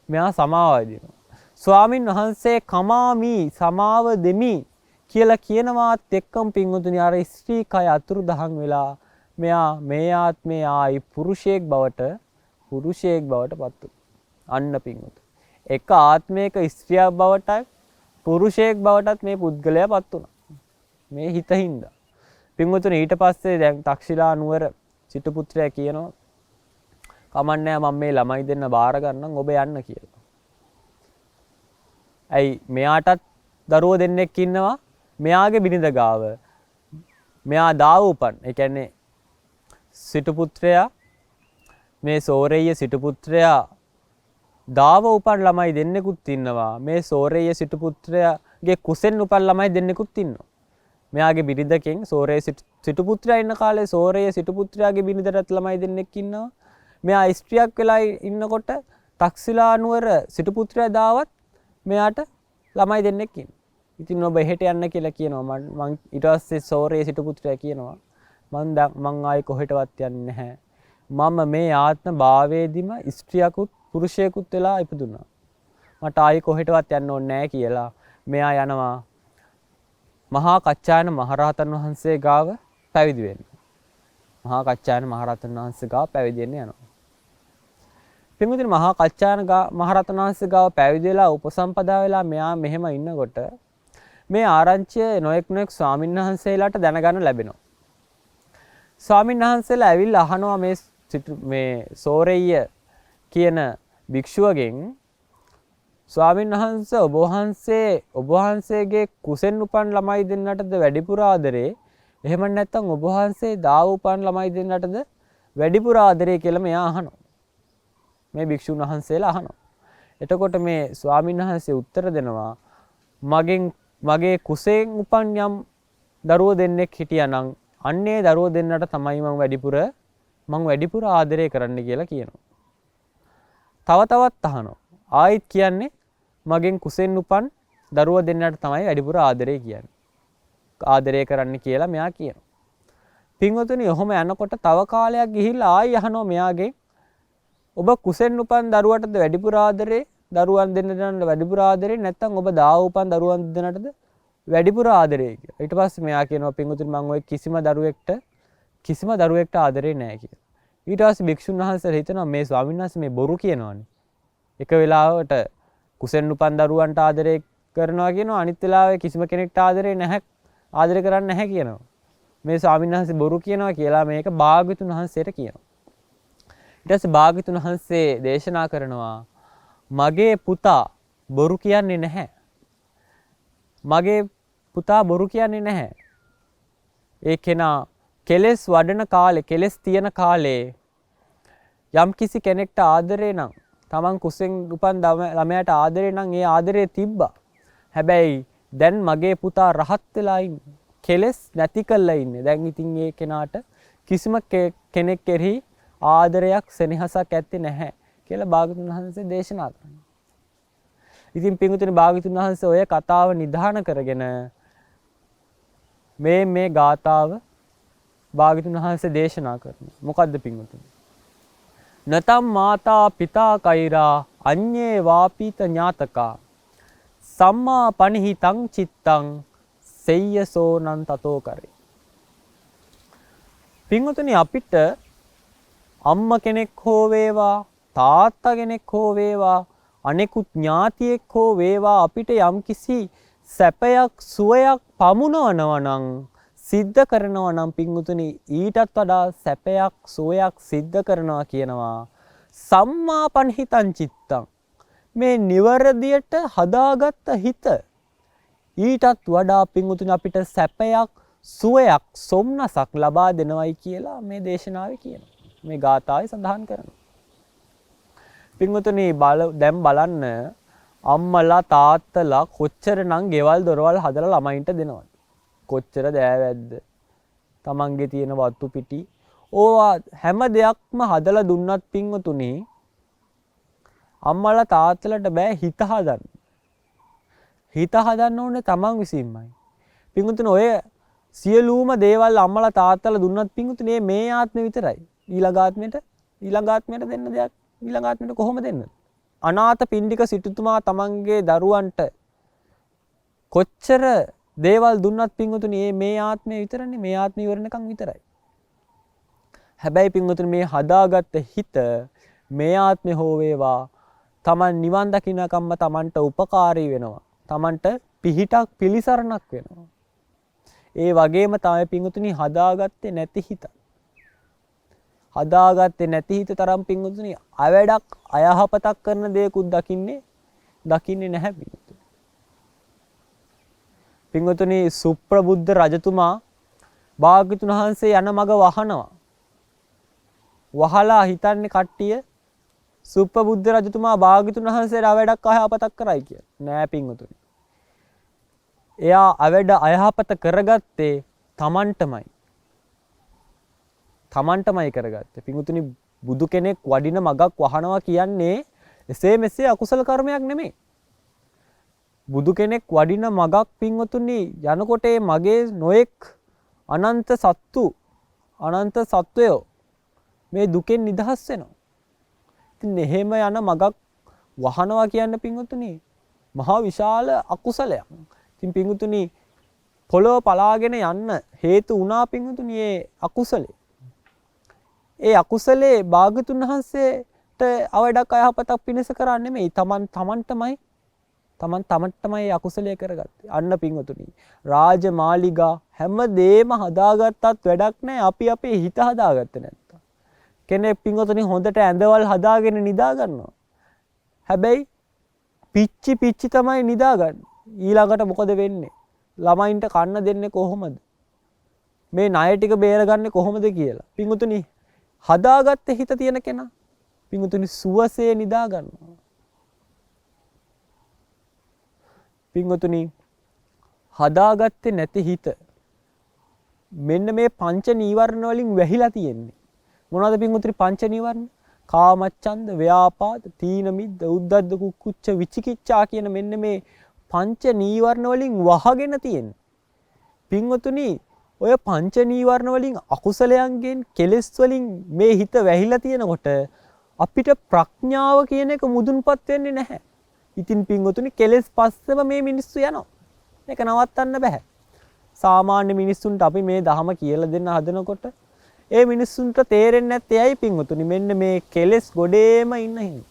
මෙයා සමාව අයිදිනවා. ස්වාමින් වහන්සේ කමාමි සමාව දෙමි කියලා කියනවාත් එක්කම පින්වතුනි අර ස්ත්‍රී කය අතුරුදහන් වෙලා මෙයා මේ ආත්මේ ආයි පුරුෂයෙක් බවට පත් වුණා. අන්න පින්වතුනි. එක ආත්මයක ස්ත්‍රියක් බවටයි පුරුෂයෙක් බවටත් මේ පුද්ගලයා පත් වුණා. මේ හිතින්ද. පින්වතුනි ඊට පස්සේ දැන් තක්ෂිලා නුවර සිටු පුත්‍රයා කියනවා කමන්නේ මම මේ ළමයි දෙන්න බාර ගන්නම් ඔබ යන්න කියලා. ඇයි මෙයාටත් දරුවෝ දෙන්නෙක් ඉන්නවා මෙයාගේ බිරිඳ ගාව. මෙයා දාව උපන්. ඒ කියන්නේ සිටු පුත්‍රයා මේ සෝරෙය්‍ය සිටු පුත්‍රයා දාව උපන් ළමයි දෙන්නෙකුත් ඉන්නවා. මේ සෝරෙය්‍ය සිටු පුත්‍රයාගේ කුසෙන් උපන් ළමයි දෙන්නෙකුත් ඉන්නවා. මෙයාගේ බිරිඳකින් සෝරෙය්‍ය සිටු පුත්‍රයා ඉන්න කාලේ සෝරෙය්‍ය සිටු පුත්‍රයාගේ බිරිඳටත් ළමයි දෙන්නෙක් ඉන්නවා. මෙයා ස්ත්‍රියක් වෙලා ඉන්නකොට තක්සිලා නුවර සිටු පුත්‍රයා දාවත් මෙයාට ළමයි දෙන්නෙක් ඉන්නවා. ඉතින් ඔබ එහෙට යන්න කියලා කියනවා. මං ඊට පස්සේ සෝරේ සිටු පුත්‍රයා කියනවා මං ආයි කොහෙටවත් යන්නේ නැහැ. මම මේ ආත්ම භාවයේදීම ස්ත්‍රියකුත් පුරුෂයෙකුත් වෙලා ඉපදුනා. මට ආයි කොහෙටවත් යන්න ඕනේ නැහැ කියලා මෙයා යනවා මහා කච්චායන මහරහතන් වහන්සේ ගාව පැවිදි වෙන්න. මහා කච්චායන මහරහතන් වහන්සේ ගාව පැවිදි වෙන්න යනවා. පින්වතුනි මහා කච්චායන මහරහතන් වහන්සේ ගාව පැවිදි වෙලා උපසම්පදා වෙලා මෙයා මෙහෙම ඉන්නකොට මේ ආරංචිය නොඑක් ස්වාමීන් වහන්සේලාට දැනගන්න ලැබෙනවා. ස්වාමීන් වහන්සේලා ඇවිල්ලා අහනවා මේ සෝරෙය්‍ය කියන භික්ෂුවගෙන් ස්වාමීන් වහන්සේ ඔබ වහන්සේගේ කුසෙන් උපන් ළමයි දෙන්නටද වැඩිපුර ආදරේ එහෙම නැත්නම් ඔබ වහන්සේ දාව උපන් ළමයි දෙන්නටද වැඩිපුර ආදරේ කියලා මෙයා අහනවා. මේ භික්ෂුන් වහන්සේලා අහනවා. එතකොට මේ ස්වාමීන් වහන්සේ උත්තර දෙනවා මගේ කුසෙන් උපන් යම් දරුවෝ දෙන්නෙක් හිටියානම් අන්නේ දරුවෝ දෙන්නට තමයි මම වැඩිපුර ආදරය කරන්න කියලා කියනවා. තවත් අහනවා. ආයිත් කියන්නේ මගෙන් කුසෙන් උපන් දරුවෝ දෙන්නට තමයි වැඩිපුර ආදරය කරන්න කියලා මෙයා කියනවා. පින්වතුනි ඔහොම යනකොට තව කාලයක් ගිහිල්ලා ආයි අහනවා මෙයාගෙන් ඔබ කුසෙන් උපන් දරුවටද වැඩිපුර ආදරේ දරුවන් දෙන්නට වැඩිපුර ආදරේ නැත්නම් ඔබ දාව උපන් දරුවන් දෙන්නටද වැඩිපුර ආදරේ කියලා. ඊට පස්සේ මෙයා කියනවා පින්වතුනි මම ওই කිසිම දරුවෙක්ට ආදරේ නැහැ කියලා. ඊට පස්සේ භික්ෂුන් වහන්සේලා හිතනවා මේ ස්වාමීන් වහන්සේ මේ බොරු කියනවානේ. එක වෙලාවකට කුසෙන් උපන් දරුවන්ට ආදරේ කරනවා කියනවා අනිත් වෙලාවේ කිසිම කෙනෙක්ට ආදරේ කරන්නේ නැහැ කියනවා. මේ ස්වාමීන් වහන්සේ බොරු කියනවා කියලා මේක භාග්‍යතුන් වහන්සේට කියනවා. ඊට පස්සේ භාග්‍යතුන් වහන්සේ දේශනා කරනවා මගේ පුතා බොරු කියන්නේ නැහැ. ඒ කෙනා කෙලෙස් වඩන කාලේ කෙලෙස් තියෙන කාලේ යම් කිසි කෙනෙක්ට ආදරේ නම් තමන් කුසෙන් උපන් ළමයාට ආදරේ නම් ඒ ආදරේ තිබ්බා. හැබැයි දැන් මගේ පුතා රහත් වෙලා ඉන්නේ. කෙලෙස් නැති කරලා ඉන්නේ. දැන් ඉතින් ඒ කෙනාට කිසිම කෙනෙක් කෙරෙහි ආදරයක් සෙනෙහසක් ඇත්තේ නැහැ කියලා භාග්‍යවතුන් වහන්සේ දේශනා කරනවා. ඉතින් පින්වතුනි භාග්‍යවතුන් වහන්සේ ඔය කතාව නිධාන කරගෙන මේ ගාථාව භාග්‍යවතුන් වහන්සේ දේශනා කරනවා. මොකද්ද පින්වතුනි? නතම් මාතා පිතා කෛරා අඤ්ඤේ වාපීත ඥාතකා සම්මා පනිහිතං චිත්තං සෙය්‍යසෝනං තතෝ කරේ. පින්වතුනි අපිට අම්මා කෙනෙක් හෝ වේවා තාත්තා කෙනෙක් හෝ වේවා අනෙකුත් ඥාතියෙක් හෝ වේවා අපිට යම්කිසි සැපයක් සුවයක් පමුණවනවා නම් සිද්ධ කරනවා නම් පින්වතුනි ඊටත් වඩා සැපයක් සුවයක් සිද්ධ කරනවා කියනවා සම්මා පනිහිතං චිත්තං මේ නිවැරදියට හදාගත්ත හිත ඊටත් වඩා පින්වතුනි අපිට සැපයක් සුවයක් සොම්නසක් ලබා දෙනවයි කියලා මේ දේශනාවේ කියනවා. මේ ගාථාවේ සඳහන් කරනවා. පින්වතුනි දැන් බලන්න අම්මලා තාත්තලා කොච්චරනම් ගෙවල් දොරවල් හදලා ළමයින්ට දෙනවද? කොච්චර දෑවැද්ද? තමන්ගේ තියෙන වත්තු පිටි ඕවා හැම දෙයක්ම හදලා දුන්නත් පින්වතුනි අම්මලා තාත්තලට බෑ හිත හදන්න. හිත හදන්න ඕනේ තමන් විසින්මයි. පින්වතුනි ඔය සියලුම දේවල් අම්මලා තාත්තලා දුන්නත් පින්වතුනි මේ ආත්මෙ විතරයි. ඊළඟ ආත්මෙට දෙන්න දෙයක් ඊළඟ ආත්මෙට කොහොම දෙන්නද? අනාථ පිණ්ඩික සිටුතුමා තමන්ගේ දරුවන්ට කොච්චර දේවල් දුන්නත් පින්වතුනි මේ ආත්මය විතරනේ මේ ආත්මය ඉවරනකම් විතරයි. හැබැයි පින්වතුනි මේ හදාගත්ත හිත මේ ආත්මේ හෝ වේවා තමන් නිවන් දකින්නකම්ම තමන්ට උපකාරී වෙනවා. තමන්ට පිහිටක් පිලිසරණක් වෙනවා. ඒ වගේම තමයි පින්වතුනි හදාගත්තේ නැති හිත. හදාගත්තේ නැති හිත තරම් පින්වතුනි අවැඩක් අයහපතක් කරන දේකුත් දකින්නේ නැහැ පින්වතුනි. පින්වතුනි සුප්‍රබුද්ධ රජතුමා භාග්‍යතුන් වහන්සේ යන මග වහනවා. වහලා හිතන්නේ කට්ටිය සුප්‍රබුද්ධ රජතුමා භාග්‍යතුන් වහන්සේට අවැඩක් අයහපතක් කරයි කියලා. නෑ පින්වතුනි. එයා අවැඩ අයහපත කරගත්තේ තමන්ටමයි. තමන්ටමයි කරගත්තේ. පින්වතුනි බුදු කෙනෙක් වඩින මගක් වහනවා කියන්නේ එසේ මෙසේ අකුසල කර්මයක් නෙමෙයි. බුදු කෙනෙක් වඩින මගක් පින්වතුනි යනකොට ඒ මගේ නොඑක් අනන්ත සත්වයෝ මේ දුකෙන් නිදහස් වෙනවා. ඉතින් එහෙම යන මගක් වහනවා කියන්න පින්වතුනි මහා විශාල අකුසලයක්. ඉතින් පින්වතුනි පොළොව පලාගෙන යන්න හේතු වුණා පින්වතුනි ඒ අකුසලේ. ඒ අකුසලේ භාග්‍යතුන් වහන්සේට අවඩක් අයහපතක් පිණිස කරන්නේ නෙමෙයි. තමන්ටමයි අකුසලයේ කරගත්තේ. අන්න පින්වතුනි රාජමාලිගා හැමදේම හදාගත්තත් වැඩක් නැහැ. අපි අපේ හිත හදාගත්තේ නැත්තම්. කෙනෙක් පින්වතුනි හොඳට ඇඳවල් හදාගෙන නිදා ගන්නවා. හැබැයි පිච්චි තමයි නිදාගන්නේ. ඊළඟට මොකද වෙන්නේ? ළමයින්ට කන්න දෙන්නේ කොහොමද? මේ ණය ටික බේරගන්නේ කොහොමද කියලා. පින්වතුනි හදාගත්ත හිත තියෙන කෙනා පින්වතුනි සුවසේ නිදා ගන්නවා. පින්වතුනි හදාගත්තේ නැති හිත මෙන්න මේ පංච නීවරණ වලින් වැහිලා තියෙන්නේ. මොනවද පින්වතුනි පංච නීවරණ? කාමච්ඡන්ද, ව්‍යාපාද, තීන මිද්ද, උද්ධච්ච, කුක්කුච්ච, විචිකිච්ඡා කියන මෙන්න මේ පංච නීවරණ වලින් වහගෙන තියෙන්නේ. පින්වතුනි ඔය පංච නීවරණ වලින් අකුසලයන්ගෙන් කෙලෙස් වලින් මේ හිත වැහිලා තියෙනකොට අපිට ප්‍රඥාව කියන එක මුදුන්පත් වෙන්නේ නැහැ. ඉතින් පින්වතුනි කෙලෙස් පස්සෙම මේ මිනිස්සු යනවා. මේක නවත්තන්න බෑ. සාමාන්‍ය මිනිස්සුන්ට අපි මේ ධහම කියලා දෙන්න හදනකොට ඒ මිනිස්සුන්ට තේරෙන්නේ නැත්තේ ඇයි පින්වතුනි මෙන්න මේ කෙලෙස් ගොඩේම ඉන්න හින්දා.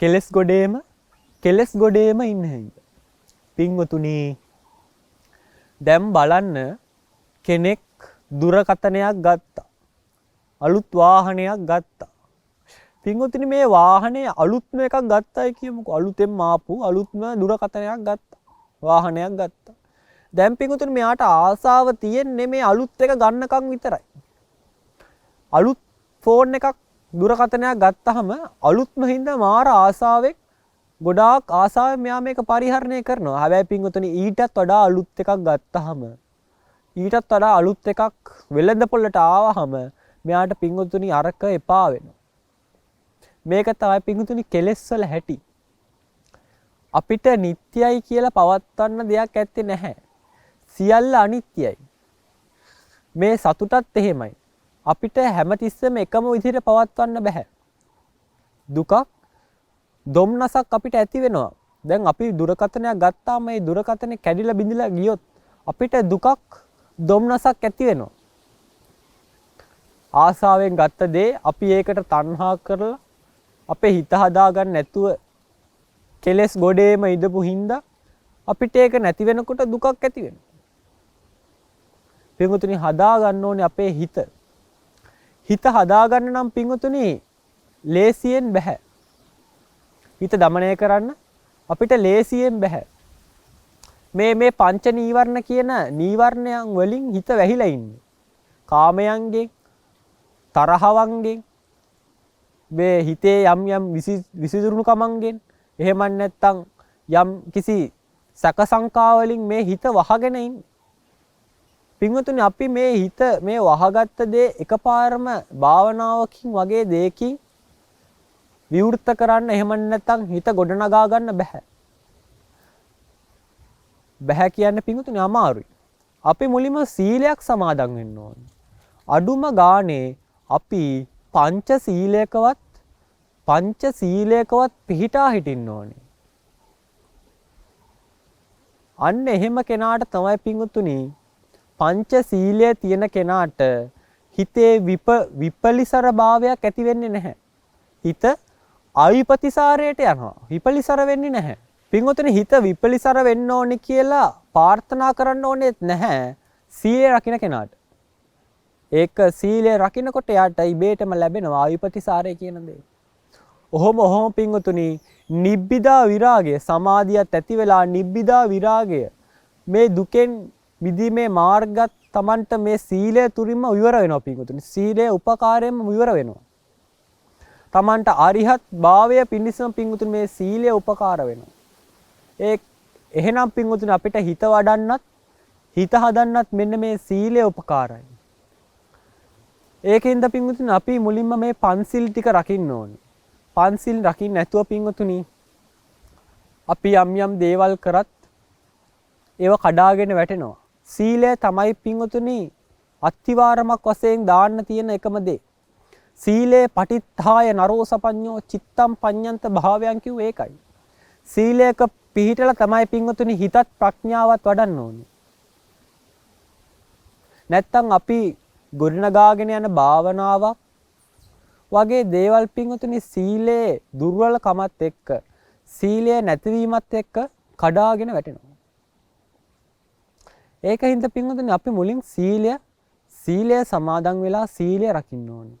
කෙලෙස් ගොඩේම ඉන්න හින්දා. පින්වතුනි දැන් බලන්න කෙනෙක් දුරකථනයක් ගත්තා. අලුත් වාහනයක් ගත්තා. පින්වතුනි මේ වාහනේ අලුත්ම එකක් ගත්තයි කියමුකෝ. අලුතෙන් ආපු අලුත්ම දුරකථනයක් ගත්තා. වාහනයක් ගත්තා. දැන් පින්වතුනි මෙයාට ආසාව තියෙන්නේ මේ අලුත් එක ගන්නකම් විතරයි. අලුත් ෆෝන් එකක් දුරකථනයක් ගත්තාම අලුත්ම හින්දා මාර ආසාවෙන් ගොඩාක් ආසාවෙන් මෙයා මේක පරිහරණය කරනවා. හැබැයි පින්වතුනි ඊටත් වඩා අලුත් එකක් ගත්තාම ඊටත් වඩා අලුත් එකක් වෙළඳ පොළට ආවහම මෙයාට පින්වතුනි අරක එපා වෙනවා. මේක තමයි පින්වතුනි කෙලෙස් වල හැටි. අපිට නිට්ටයයි කියලා පවත්වන්න දෙයක් ඇත්තේ නැහැ. සියල්ල අනිත්‍යයි. මේ සතුටත් එහෙමයි. අපිට හැමතිස්සෙම එකම විදිහට පවත්වන්න බෑ. දුකක් දොම්නසක් අපිට ඇති වෙනවා. දැන් අපි දුරකථනයක් ගත්තාම මේ දුරකථනේ කැඩිලා බිඳිලා ගියොත් අපිට දුකක් දොම්නසක් ඇති වෙනවා. ආසාවෙන් ගත්ත දේ අපි ඒකට තණ්හා කරලා අපේ හිත හදාගන්න නැතුව කෙලස් ගොඩේම ඉදපු හින්දා අපිට ඒක නැති වෙනකොට දුකක් ඇති වෙනවා. පින්වතුනි හදා ගන්න ඕනේ අපේ හිත. හිත හදා ගන්න නම් පින්වතුනි ලේසියෙන් බෑ. හිත দমনය කරන්න අපිට ලේසියෙන් බෑ. මේ පංච නීවරණ කියන නීවරණයන් වලින් හිත වැහිලා ඉන්නේ. කාමයන්ගෙන්, තරහවන්ගෙන්, මේ හිතේ යම් විසිදුරුණු කමන්ගෙන්, එහෙම නැත්නම් යම් කිසි සැක සංකා වලින් මේ හිත වහගෙන ඉන්නේ. පින්වතුනි අපි මේ හිත මේ වහගත්ත දේ එකපාරම භාවනාවකින් වගේ දෙයකින් විවෘත කරන්න එහෙම නැත්නම් හිත ගොඩනගා ගන්න බෑ. බෑ කියන්නේ පින්වතුනි අමාරුයි. අපි මුලින්ම සීලයක් සමාදන් වෙන්න ඕනේ. අඩුම ගානේ අපි පංච සීලයකවත් පිහිටා හිටින්න ඕනේ. අන්න එහෙම කෙනාට තමයි පින්වතුනි පංච සීලය තියෙන කෙනාට හිතේ විපලිසර භාවයක් ඇති වෙන්නේ නැහැ. හිත අවිපතිසාරයට යනවා. විපලිසර වෙන්නේ නැහැ. පින්වතුනි හිත විපලිසර වෙන්න ඕනේ කියලා ප්‍රාර්ථනා කරන්න ඕනෙත් නැහැ සීලය රකින්න කෙනාට. ඒක සීලය රකින්නකොට යාට ඉබේටම ලැබෙනවා අවිපතිසාරය කියන දේ. ඔහොම පින්වතුනි නිබ්බිදා විරාගය සමාධියත් ඇති වෙලා නිබ්බිදා විරාගය මේ දුකෙන් මිදීමේ මාර්ගත් Tamanට මේ සීලය තුලින්ම විවර වෙනවා පින්වතුනි. සීලයේ උපකාරයෙන්ම විවර වෙනවා. Tamanට අරිහත් භාවය පිණිසම පින්වතුනි මේ සීලය උපකාර වෙනවා. එහෙනම් පින්වතුනි අපිට හිත වඩන්නත් හිත හදන්නත් මෙන්න මේ සීලය උපකාරයි. ඒකින්ද පින්වතුනි අපි මුලින්ම මේ පන්සිල් ටික රකින්න ඕනේ. පන්සිල් රකින්න නැතුව පින්වතුනි අපි යම් දේවල් කරත් ඒව කඩාගෙන වැටෙනවා. සීලය තමයි පින්වතුනි අත්තිවාරමක් වශයෙන් දාන්න තියෙන එකම දේ. සීලේ පටිත්ථාය නරෝසපඤ්ඤෝ චිත්තම් පඤ්ඤන්ත භාවයන් කිව්ව ඒකයි. සීලයක පිහිටලා තමයි පින්වතුනි හිතත් ප්‍රඥාවත් වඩන්න ඕනේ. නැත්තම් අපි ගොඩනගාගෙන යන භාවනාවක් වගේ දේවල් පින්වතුනි සීලේ දුර්වලකමත් එක්ක සීලය නැතිවීමත් එක්ක කඩාගෙන වැටෙනවා. ඒකින්ද පින්වතුනි අපි මුලින් සීලය සමාදන් වෙලා සීලය රකින්න ඕනේ.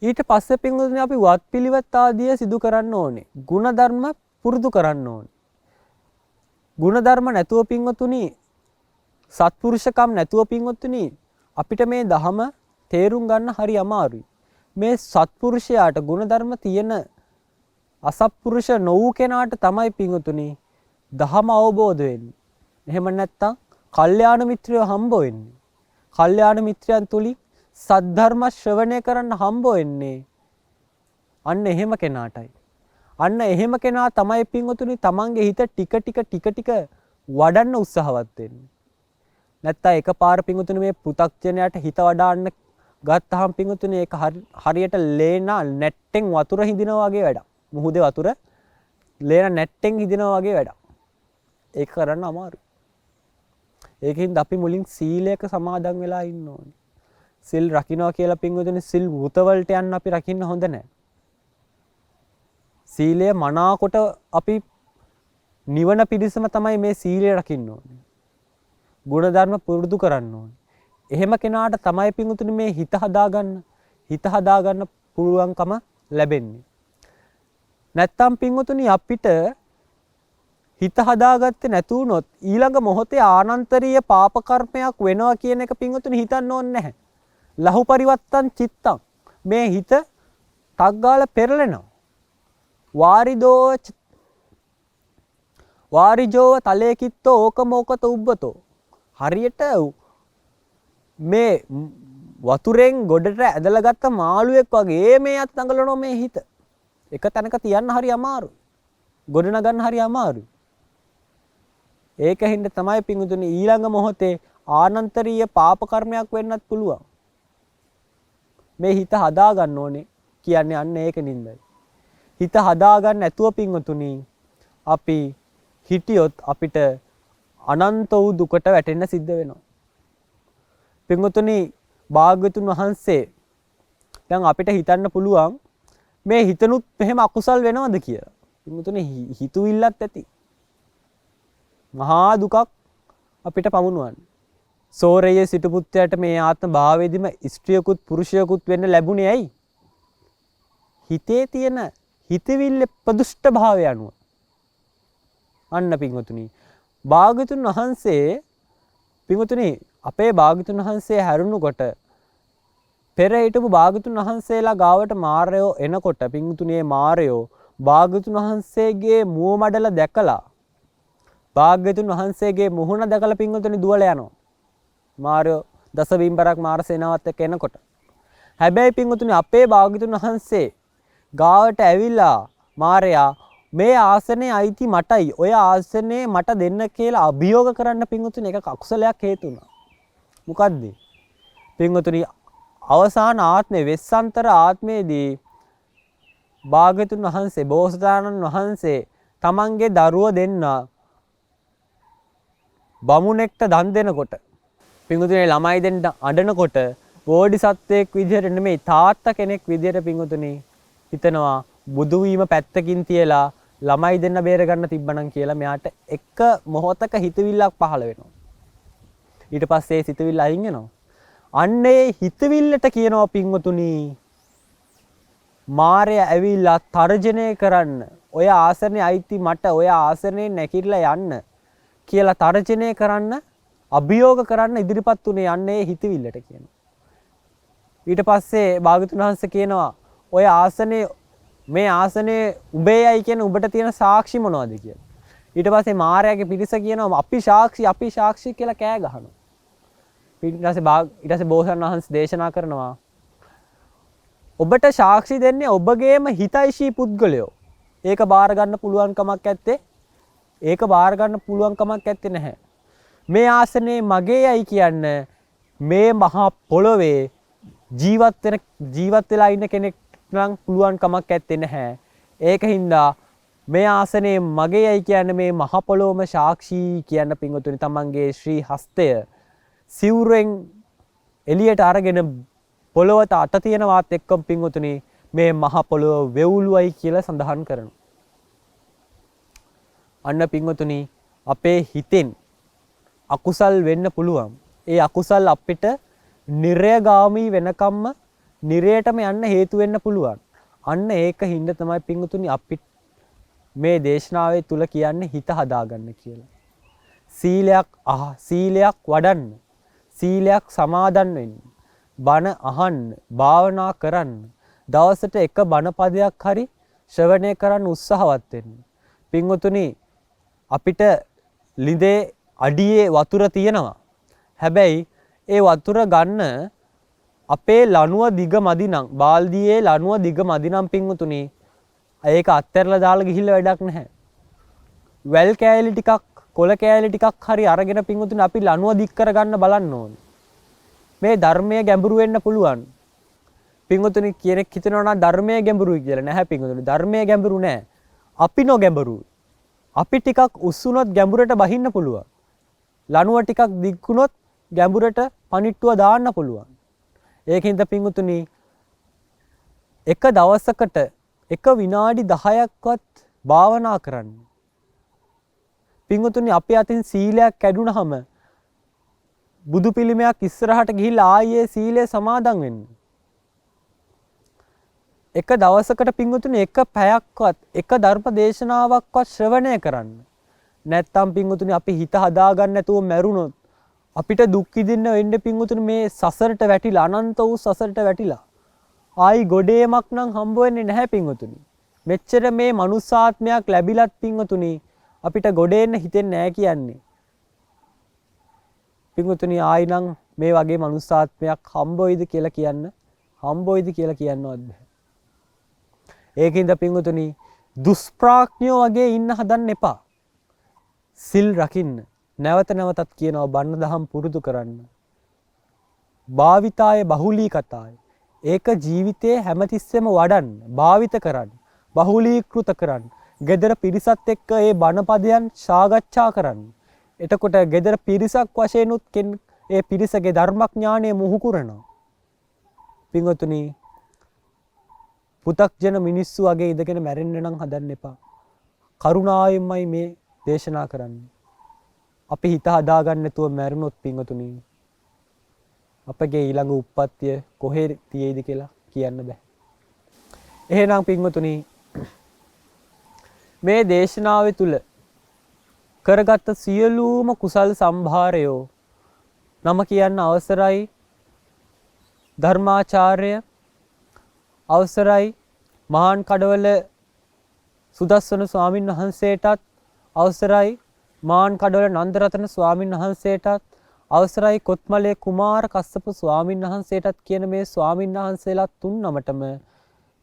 ඊට පස්සේ පින්වතුනි අපි වත් පිළිවෙත් ආදිය සිදු කරන්න ඕනේ. ಗುಣධර්ම පුරුදු කරන්න ඕනේ. ಗುಣධර්ම නැතුව පින්වතුනි සත්පුරුෂකම් නැතුව පින්වතුනි අපිට මේ ධහම තේරුම් ගන්න හරි අමාරුයි. මේ සත්පුරුෂයාට ಗುಣධර්ම තියෙන අසත්පුරුෂ නොවු කෙනාට තමයි පින්වතුනි ධහම අවබෝධ වෙන්නේ. එහෙම නැත්නම් කල්යාණ මිත්‍රයෝ හම්බ වෙන්නේ. කල්යාණ මිත්‍රයන් තුලින් සද්ධර්ම ශ්‍රවණය කරන්න හම්බ වෙන්නේ අන්න එහෙම කෙනාටයි. අන්න එහෙම කෙනා තමයි පින්වතුනි තමන්ගේ හිත ටික ටික වඩන්න උත්සාහවත් වෙන්නේ. නැත්නම් එකපාර පින්වතුනි මේ පෘථග්ජනයාට හිත වඩාන්න ගත්තාම පින්වතුනි ඒක හරියට ලේන නැට්ටෙන් වතුර හිඳිනවා වගේ වැඩක්. මුහුදේ වතුර ලේන නැට්ටෙන් හිඳිනවා වගේ වැඩක්. ඒක කරන්න අමාරුයි. ඒකින්ද අපි මුලින් සීලයක සමාදන් වෙලා ඉන්න ඕනේ. සිල් රකින්නවා කියලා පින්වතුනි සිල් වෘතවලට යන්න අපි රකින්න හොඳ නැහැ. සීලය මනාකොට අපි නිවන පිණිසම තමයි මේ සීලය රකින්න ඕනේ. ගුණධර්ම පුරුදු කරන්න ඕනේ. එහෙම කෙනාට තමයි පින්වතුනි මේ හිත හදාගන්න පුළුවන්කම ලැබෙන්නේ. නැත්තම් පින්වතුනි අපිට හිත හදාගත්තේ නැතු වුණොත් ඊළඟ මොහොතේ ආනන්තරීය පාප කර්මයක් වෙනවා කියන එක පින්වතුනි හිතන්න ඕනේ නැහැ. ලහු පරිවත්තන් චිත්තං මේ හිත ටග්ගාල පෙරලෙනවා. වාරිජෝව තලේකිත්තෝ ඕකමෝකත උබ්බතෝ හරියට මේ වතුරෙන් ගොඩට ඇදලා ගත්ත මාළුවෙක් වගේ මේ අත් අඟලනවා මේ හිත. එක තැනක තියන්න හරි අමාරුයි. ගොඩනගන්න හරි අමාරුයි. ඒකින්ද තමයි පින්වතුනි ඊළඟ මොහොතේ ආනන්තරීය පාප කර්මයක් වෙන්නත් පුළුවන්. මේ හිත හදා ගන්න ඕනේ කියන්නේ අන්න ඒක නින්දයි. හිත හදා ගන්න නැතුව පින්වතුනි අපි හිටියොත් අපිට අනන්ත වූ දුකට වැටෙන්න සිද්ධ වෙනවා. පින්වතුනි භාග්‍යවතුන් වහන්සේ දැන් අපිට හිතන්න පුළුවන් මේ හිතනුත් මෙහෙම අකුසල් වෙනවද කියලා. පින්වතුනි හිතුවිල්ලත් ඇති. මහා දුකක් අපිට පමුණුවන්නේ. සෝරයේ සිටු පුත්‍රයාට මේ ආත්ම භාවයේදීම ස්ත්‍රියකුත් පුරුෂයෙකුත් වෙන්න ලැබුණේ ඇයි? හිතේ තියෙන හිතවිල්ල ප්‍රදුෂ්ඨ භාවය අනුව. අන්න පින්වතුනි භාග්‍යතුන් වහන්සේ පින්වතුනි අපේ භාග්‍යතුන් වහන්සේ හැරුණුකොට පෙර හිටපු භාග්‍යතුන් වහන්සේලා ගාවට මාරයෝ එනකොට පින්වතුනි මේ මාරයෝ භාග්‍යතුන් වහන්සේගේ මුව මඩල දැකලා භාග්‍යතුන් වහන්සේගේ මුහුණ දැකලා පින්වතුනි දුවලා යනවා. මාරයෝ දස බිම්බරක් මාර සේනාවත් එක්ක එනකොට. හැබැයි පින්වතුනි අපේ භාග්‍යතුන් වහන්සේ ගාවට ඇවිල්ලා මාරයා මේ ආසනේ අයිති මටයි. ඔය ආසනේ මට දෙන්න කියලා අභියෝග කරන්න පින්වතුනි එක අකුසලයක් හේතු වුණා. මොකද්ද? පින්වතුනි අවසාන ආත්මේ වෙස්සන්තර ආත්මේදී භාග්‍යතුන් වහන්සේ බෝසතාණන් වහන්සේ තමන්ගේ දරුව දෙන්න බමුණෙක්ට දන් දෙනකොට පින්වතුනි ළමයි දෙන්න අඬනකොට බෝධිසත්වයෙක් විදිහට නෙමෙයි තාත්තා කෙනෙක් විදිහට පින්වතුනි හිතනවා බුදු වීම පැත්තකින් තියලා ළමයි දෙන්න බේර ගන්න තිබ්බනම් කියලා මෙයාට එක මොහොතක හිතවිල්ලක් පහළ වෙනවා. ඊට පස්සේ ඒ හිතවිල්ල අයින් වෙනවා. අන්න ඒ හිතවිල්ලට කියනවා පින්වතුනි මාරයා ඇවිල්ලා තර්ජනය කරන්න ඔය ආසනේ අයිති මට ඔය ආසනේ නැකිරලා යන්න කියලා තර්ජනය කරන්න අභියෝග කරන්න ඉදිරිපත් උනේ යන්නේ හිතවිල්ලට කියනවා. ඊට පස්සේ භාග්‍යතුන් වහන්සේ කියනවා ඔය ආසනේ මේ ආසනේ උඹේයි කියන උඹට තියෙන සාක්ෂි මොනවද කියලා. ඊට පස්සේ මාරයාගේ පිරිස කියනවා අපි සාක්ෂි කියලා කෑ ගහනවා. ඊට පස්සේ බෝසතාණන් වහන්සේ දේශනා කරනවා ඔබට සාක්ෂි දෙන්නේ ඔබගේම හිතයිශී පුද්ගලයෝ. ඒක බාර ගන්න පුළුවන් කමක් නැත්තේ. ඒක බාර ගන්න පුළුවන් කමක් නැත්තේ නැහැ. මේ ආසනේ මගේයි කියන්න මේ මහා පොළොවේ ජීවත් වෙලා ඉන්න කෙනෙක් නම් පුළුවන් කමක් නැත්තේ නැහැ. ඒකින්ද මේ ආසනේ මගේයි කියන්නේ මේ මහ පොළොවම සාක්ෂි කියන්න පින්වතුනි තමන්ගේ ශ්‍රී හස්තය සිවුරෙන් එළියට අරගෙන පොළොවට අත තියනවත් එක්කම පින්වතුනි මේ මහ පොළොව වෙවුලුවයි කියලා සඳහන් කරනවා. අන්න පින්වතුනි අපේ හිතෙන් අකුසල් වෙන්න පුළුවන්. ඒ අකුසල් අපිට නිර්යගාමී වෙනකම්ම නිරයටම යන්න හේතු වෙන්න පුළුවන්. අන්න ඒක හින්දා තමයි පින්වතුනි අපි මේ දේශනාවේ තුල කියන්නේ හිත හදාගන්න කියලා. සීලයක් වඩන්න. සීලයක් සමාදන් වෙන්න. බණ අහන්න, භාවනා කරන්න. දවසට එක බණ පදයක් හරි ශ්‍රවණය කරන්න උත්සාහවත් වෙන්න. පින්වතුනි අපිට ළිඳේ අඩියේ වතුර තියෙනවා. හැබැයි ඒ වතුර ගන්න අපේ ලණුව දිග මදි නම් බාල්දියේ ලණුව දිග මදි නම් පින්වතුනි ඒක අත්හැරලා දාලා ගිහිල්ලා වැඩක් නැහැ. වැල් කෑලි ටිකක් කොළ කෑලි ටිකක් හරි අරගෙන පින්වතුනි අපි ලණුව දික් කරගන්න බලන්න ඕනේ. මේ ධර්මයේ ගැඹුරු වෙන්න පුළුවන්. පින්වතුනි කෙනෙක් හිතනවා නම් ධර්මයේ ගැඹුරුයි කියලා. නැහැ පින්වතුනි ධර්මයේ ගැඹුරු නැහැ. අපි නොගැඹුරුයි. අපි ටිකක් උස්සුනොත් ගැඹුරට බහින්න පුළුවන්. ලණුව ටිකක් දික් වුණොත් ගැඹුරට පණිට්ටුව දාන්න පුළුවන්. ඒකින්ද පින්වතුනි එක දවසකට එක විනාඩි 10ක්වත් භාවනා කරන්න. පින්වතුනි අපේ අතින් සීලයක් කැඩුනහම බුදු පිළිමයක් ඉස්සරහට ගිහිල්ලා ආයේ සීලය සමාදන් වෙන්න. එක දවසකට පින්වතුනි එක පැයක්වත් එක ධර්ම දේශනාවක්වත් ශ්‍රවණය කරන්න. නැත්තම් පින්වතුනි අපි හිත හදාගන්න නැතුව මැරුණොත් අපිට දුක් විඳින්න වෙන්නේ පින්වතුනි මේ සසරට වැටිලා අනන්ත වූ සසරට වැටිලා. ආයි ගොඩේමක් නම් හම්බ වෙන්නේ නැහැ පින්වතුනි. මෙච්චර මේ මනුස්සාත්මයක් ලැබිලත් පින්වතුනි අපිට ගොඩේන්න හිතෙන්නේ නැහැ කියන්නේ. පින්වතුනි ආයි නම් මේ වගේ මනුස්සාත්මයක් හම්බ වෙයිද කියලා කියන්නවත් බෑ. ඒකින්ද පින්වතුනි දුෂ්ප්‍රඥයෝ වගේ ඉන්න හදන්න එපා. සිල් රකින්න. නැවත නැවතත් කියනවා බණ දහම් පුරුදු කරන්න. භාවිතාය බහුලී කතාය. ඒක ජීවිතයේ හැමතිස්සෙම වඩන්න, භාවිත කරන්න, බහුලීකృత කරන්න. ගෙදර පිරිසත් එක්ක ඒ බණ පදයන් සාකච්ඡා කරන්න. එතකොට ගෙදර පිරිසක් වශයෙන් උත් ඒ පිරිසගේ ධර්මඥානය මුහු කරනවා. පින්වතුනි පුතක්ජන මිනිස්සු වගේ ඉඳගෙන මැරෙන්න නම් හදන්න එපා. කරුණාවෙන්මයි මේ දේශනා කරන්නේ. අපි හිත හදාගන්න නැතුව මැරුණොත් පින්වතුනි අපගේ ඊළඟ උප්පත්තිය කොහේ තියෙයිද කියලා කියන්න බෑ. එහෙනම් පින්වතුනි මේ දේශනාවේ තුල කරගත් සියලුම කුසල් සම්භාරයෝ නම කියන්න අවසරයි ධර්මාචාර්ය අවසරයි මහාන් කඩවල සුදස්සන ස්වාමින් වහන්සේටත් අවසරයි මහාන් කඩවල නන්දරතන ස්වාමින් වහන්සේටත් අවසරයි කොත්මලේ කුමාර කස්සප ස්වාමින් වහන්සේටත් කියන මේ ස්වාමින් වහන්සේලා තුන් නමටම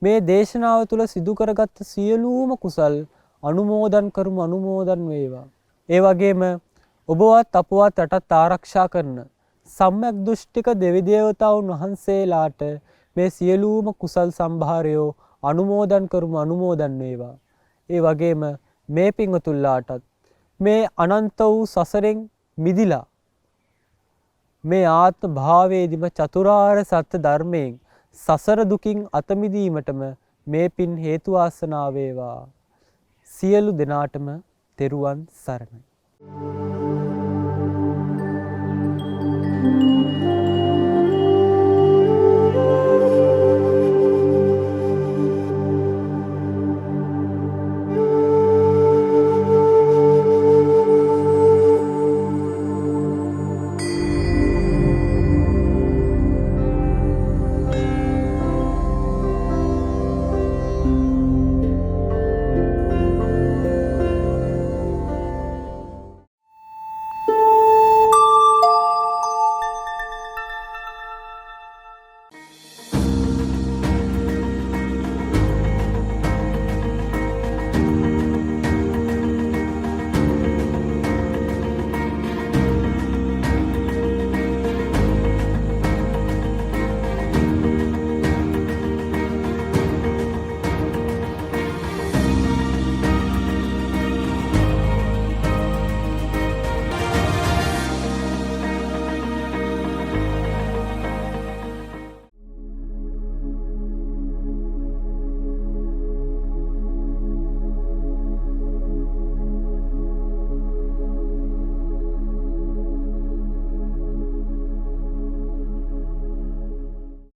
මේ දේශනාව තුළ සිදු කරගත් සියලුම කුසල් අනුමෝදන් කරමු අනුමෝදන් වේවා. ඒ වගේම ඔබවත් අපවත් රටත් ආරක්ෂා කරන සම්‍යක් දෘෂ්ටික දෙවි දේවතාවුන් වහන්සේලාට මේ සියලුම කුසල් සම්භාරයෝ අනුමෝදන් කරමු අනුමෝදන් වේවා. ඒ වගේම මේ පින්වතුන්ලාටත් මේ අනන්ත වූ සසරෙන් මිදිලා මේ ආත්ම භාවයේදීම චතුරාර්ය සත්‍ය ධර්මයෙන් සසර දුකින් අත මිදීමටම මේ පින් හේතු වාසනා වේවා. සියලු දෙනාටම තෙරුවන් සරණයි.